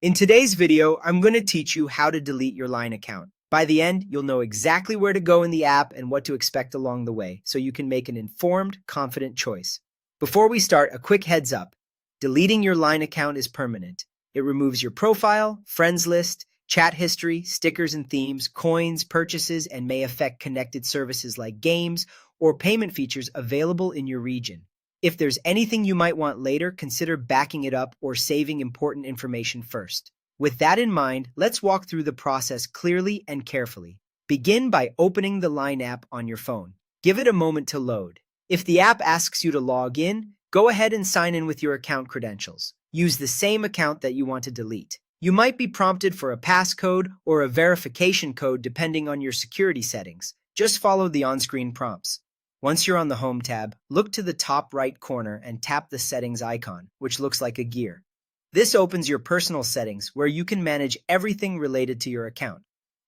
In today's video, I'm going to teach you how to delete your Line account. By the end, you'll know exactly where to go in the app and what to expect along the way, so you can make an informed, confident choice. Before we start, a quick heads up. Deleting your Line account is permanent. It removes your profile, friends list, chat history, stickers and themes, coins, purchases, and may affect connected services like games or payment features available in your region. If there's anything you might want later, consider backing it up or saving important information first. With that in mind, let's walk through the process clearly and carefully. Begin by opening the Line app on your phone. Give it a moment to load. If the app asks you to log in, go ahead and sign in with your account credentials. Use the same account that you want to delete. You might be prompted for a passcode or a verification code depending on your security settings. Just follow the on-screen prompts. Once you're on the Home tab, look to the top right corner and tap the Settings icon, which looks like a gear. This opens your personal settings, where you can manage everything related to your account.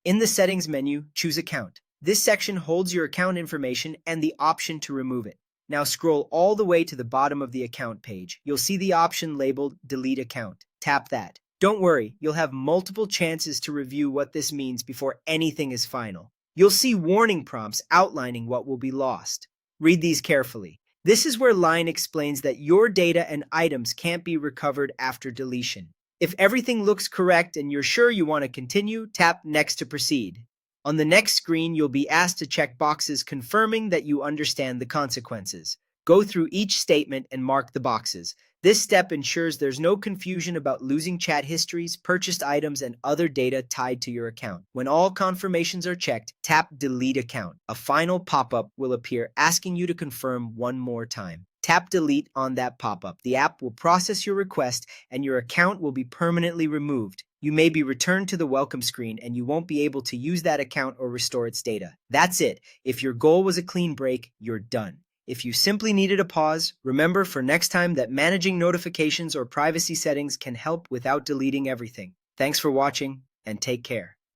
In the Settings menu, choose Account. This section holds your account information and the option to remove it. Now scroll all the way to the bottom of the account page. You'll see the option labeled Delete Account. Tap that. Don't worry, you'll have multiple chances to review what this means before anything is final. You'll see warning prompts outlining what will be lost. Read these carefully. This is where Line explains that your data and items can't be recovered after deletion. If everything looks correct and you're sure you want to continue, tap Next to proceed. On the next screen, you'll be asked to check boxes confirming that you understand the consequences. Go through each statement and mark the boxes. This step ensures there's no confusion about losing chat histories, purchased items, and other data tied to your account. When all confirmations are checked, tap Delete Account. A final pop-up will appear asking you to confirm one more time. Tap Delete on that pop-up. The app will process your request and your account will be permanently removed. You may be returned to the welcome screen and you won't be able to use that account or restore its data. That's it. If your goal was a clean break, you're done. If you simply needed a pause, remember for next time that managing notifications or privacy settings can help without deleting everything. Thanks for watching, and take care.